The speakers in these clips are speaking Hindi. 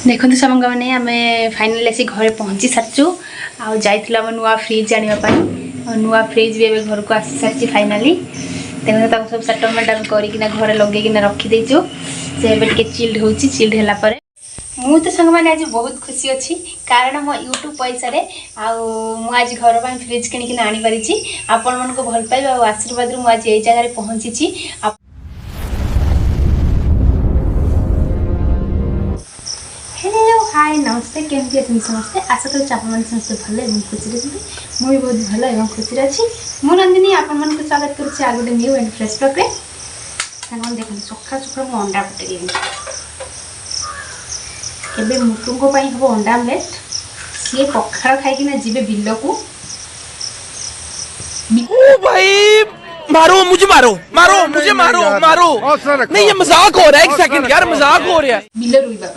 देखो सामंग मैंने आम फाइनाली आसी घरे पहुँची सारी आउ जाम नुआ फ्रिज आने नुआ फ्रिज भी एवं घर को आसी सारी फाइनाली देखो सब सेटलमेंट करना घरे लगे रखीदेचु से टे चिल्ड हो चिल्ड है मु तो सांग मैंने आज बहुत खुशी अच्छी कारण मो यूट्यूब पैसा आज घर पर फ्रिज किणिक आनी पारी आपण मन को भल पाइबा और आशीर्वाद आज ये जगह पहुँची। हेलो हाय नमस्ते केमती अच्छे समस्ते आशा करी आप समस्त भल खुशी रही मुझे बहुत भल और खुशी अच्छी मु नंदिनी आपण को स्वागत करुच्ची आ गए न्यू एंड फ्रेश ब्लॉग सांग देख सका सका मुझे अंडा फुटेल केबे मुटुंग हम अंडा आमलेट सी पखाड़ खाई जीवे बिल को भाई मारो मुझे मारो मारो मुझे मारो मारो नहीं ये मजाक हो रहा है। एक सेकंड यार मजाक हो रहा है बिल रुईबा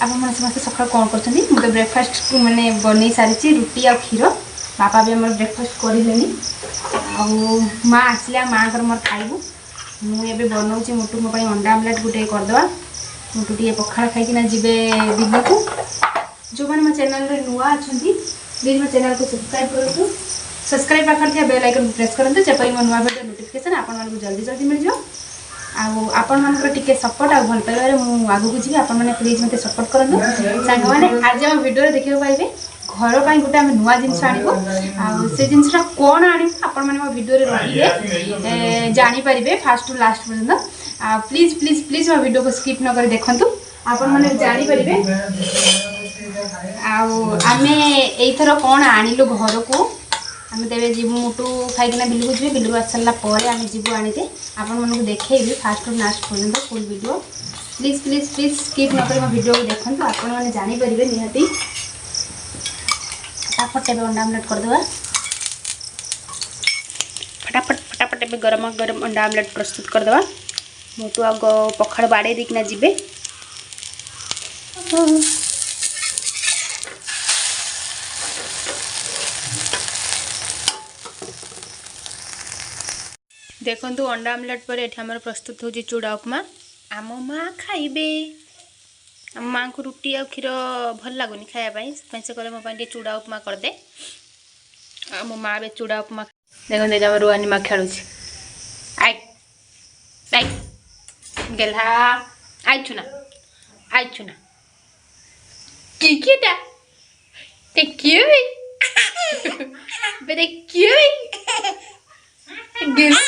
आप समस्त सका कौन कर मुझे ब्रेकफास्ट मैंने बन सारी रुटी आ क्षीर बापा भी आम ब्रेकफास्ट कर माँ आसला माँ को मोर खाइबू मुझे बनाऊँ मुटुंग अंडा आमलेट गोटे करदे मुटु टे पखाड़ खाई जीवे बिल को जो मैंने मो चैनल नुआ अच्छा प्लीज मो चैनल को सब्सक्राइब करूँ सब्सक्राइब पाखे बेल आइकन प्रेस करूँ जब मो नुआ वीडियो नोटिफिकेशन आपको जल्दी जल्दी मिल जाओ आपटे सपोर्ट आ भल पाइबार मुझे जी आप प्लीज मत सपोर्ट करूँ सांग मैंने आज आम वीडियो देखा पाइबे घर पर गोटे आम नुआ जिन आणव से जिनसा कौन आने वीडियो रही जानीपारे फास्ट टू लास्ट पर्यटन प्लीज प्लीज प्लीज मो वीडियो को स्किप न कर देखु आपने जानीपारे आम एथर कौन आणिलु घर को आम तेज जीवु मुटु खाईकिना बिल को जी बिल को आस सारापर आम जीवु आनिके आपको देखेबी फास्ट टू लास्ट पर्यटन full video please please please skip न कर मो वीडियो को देखु आपने जानीपारे निहाती फटाफट एवं अंडा आमलेट करदे फटाफट फटाफट एवं गरम गरम अंडा आमलेट प्रस्तुत करदे मोटू आग पखाड़ बाड़े देकिना जीवे देखंतु अंडा आमलेट पर एठी हमर प्रस्तुत हो चूड़ा उपमा आम माँ खाइबे आम माँ को रुटी आ क्षीर भल लगुनि खायापाई से कले मो चूड़ा उपमा करदे मो माँ बे चूड़ा उपमा देखते रुहानी माँ खेलुच गेला आइछु ना किटा ते क्यों बेरे क्यों गेला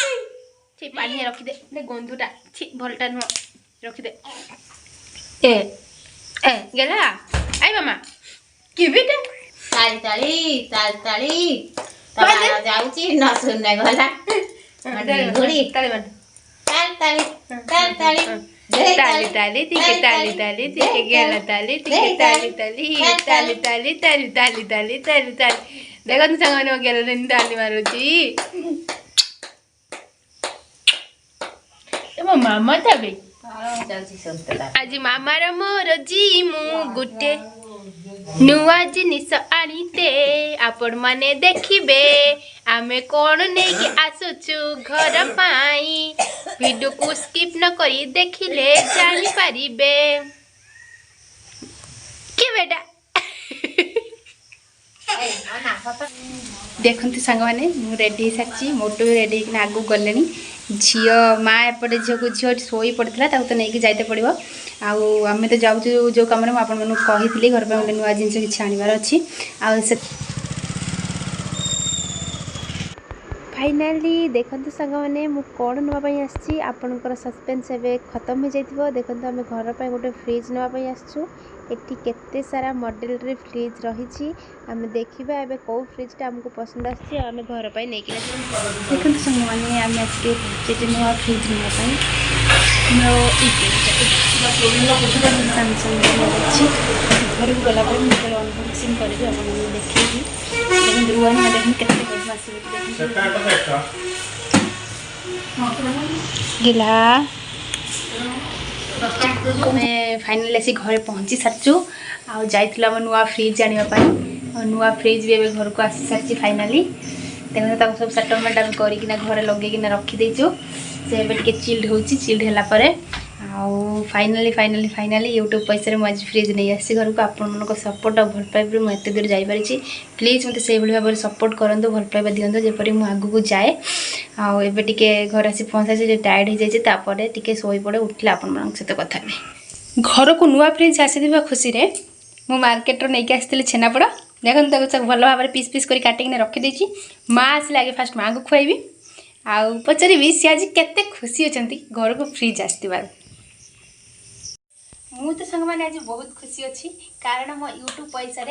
छी पानी रखी दे गंधुटा छी भलटा नु रखी दे ए ए गेला आई मामा कि बेटा ताली ताली ताली ताली तमारा जाउची न सुनने गला घोड़ी ताली बन ताली ताली ताली ताली ताली तिके गेला ताली तिके ताली ताली ताली ताली ताली ताली ताली ताली देखो तो संग गेला दिन ताली मारुची मामा तबे आज मामार मोर जी मु गुटे नुआ जिनिस आनीते आपण माने देखिबे आमे कौन नहीं आसुचु घर पाई वीडियो को स्किप न करी देखिले जानी पारिबे के बेटा देखते सांग मैंने रेडी सारी मोटो रेडी आगू गले झील माँ एपटे झील को झील शोई पड़ता तो नहीं जाते पड़ो आम तो जाऊँ जो कम कही घर पर गोटे नुआ जिन किसी आनबार अच्छी फाइनाली देखते सांग मैंने कौन नापी आसी आपणकर सस्पेंस एवं खत्म हो जाए देखते आम घर पर गोटे फ्रिज नापी आसचु एटी केते सारा मॉडल रे फ्रिज रही आम देखा एवं कौ फ्रिजटा आमको पसंद आम घर पर नहीं देखते संग मैंने आम आज के नुआ फ्रिज नापी सामसंग घर को गला मुझे अनबक्सिंग करी आपको देखी रुहानी देखते केते गिला मैं फाइनाली आसी घरे पहुँची सारी आम नुआ फ्रिज आने नुआ फ्रिज भी एवं घर को आसी सारी फाइनाली देखते सब सेटलमेंट करना घरे लगे रखीदेचु से टे चिल्ड हो चिल्ड है आउ फाइनाली फाइनाली फाइनाली यूट्यूब पैसा मुझे फ्रिज नहीं आसी घर को आपण सपोर्ट और भल पाइबे मुझे दूर जापरी प्लीज मत से भाव में सपोर्ट करूँ भल पाइबा दिखाँ जपरी मुझे आगू जाए आए टे घर आसी पहुँचा टायर्ड हो जाए टे शोई पड़े उठिले आपण सहित कथा घर को नुआ फ्रिज आसी खुशी रे मु मार्केट नहीं आसती छेनापोड़ देखो भल भाव में पीस पीस कर काटिक रखीदे माँ आसले आगे फास्ट माँ को खुआबी आउ पचारि सी आज केते खुशी अच्छा घर को फ्रिज आसबार मु तो संग मैंने आज बहुत खुशी अच्छी कारण मो यूट्यूब पैसा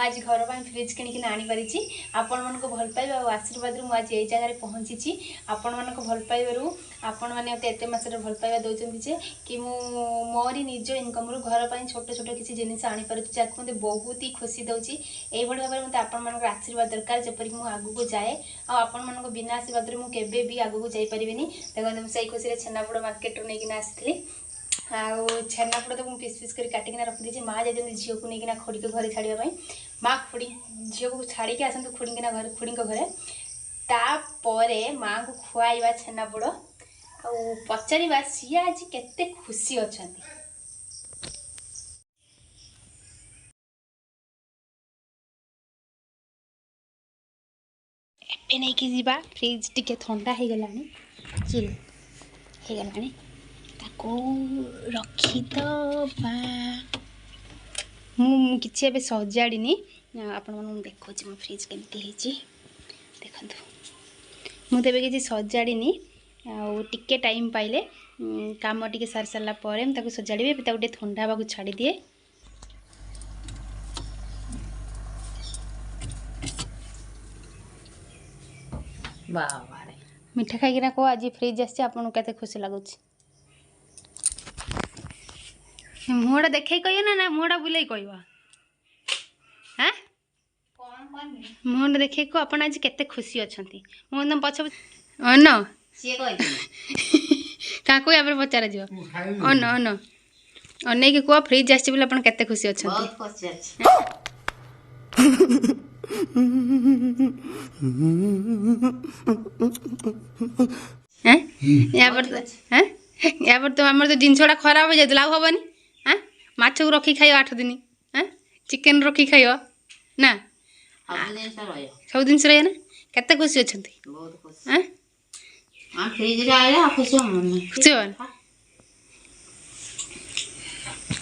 आज घर पर फ्रिज किणिक आनी पारी आपण मन भल पाइबा और आशीर्वाद मुझे ये जगह पहुँची आपण मन भल पाइबारू आपण मैंने मत एत मसरे भल पाइबा दौरान जे कि मोरी निज इनकम रू घर पर छोट छोट किसी जिनिस आनीपार जहाँ मत बहुत ही खुशी दूसरी यही भाव में मत आपण आशीर्वाद दरकार जपरिक मुझे आगू जाए आपण बिना आशीर्वाद मुझे भी आगू जापरि देखो से खुशी छेनापोड़ मार्केट नहीं आसी आउ छेनापोड़ तो मुझे पीस पीस कर काटिक रखीदी माँ जाइए झील को लेकिन खोड़ी को घर छाड़ापी माँ खोड़ी झील को छाड़ी आसतु खोड़ी घर खोड़ी घरे तापर माँ को खुआइबा छेनापोड़ आ पचार सी आज केते खुशी अच्छा एबे नहीं कि जीवा फ्रिज टिके ठंडा हो गलानी चिल हो गलानी ताको रखीदबा मुझे एबे सजाड़ी आपण मन देखो मो फ्रिज केमती देखु मुझे किसी सजाड़ी टिके टाइम पाइले काम टिके सारी सारा पर सजाड़ी गोटे ठंडा हवा छाड़ी दिए मिठा खाइकिना कह आज फ्रिज आसी आपको केते खुशी लगुच मुहटा देखे कह ना मुहटा बुले कह हाँ मुहटा देखे को आप आज केते खुशी अच्छा मुझे पछ अन क्या कोई आप पचार जा अन अन अन कह फ्रिज आसी बोले आप केते खुशी अच्छा या तो आम तो जिनसा खराब हो जाए लाभ हेनी हाँ माछ को रखी खाइब 8 दिन हाँ चिकेन रखी खाइब ना सब जिन रहा केते खुशी अच्छा बहुत खुशी हाँ फ्रिज रे आइला खुशी हो खुशी हो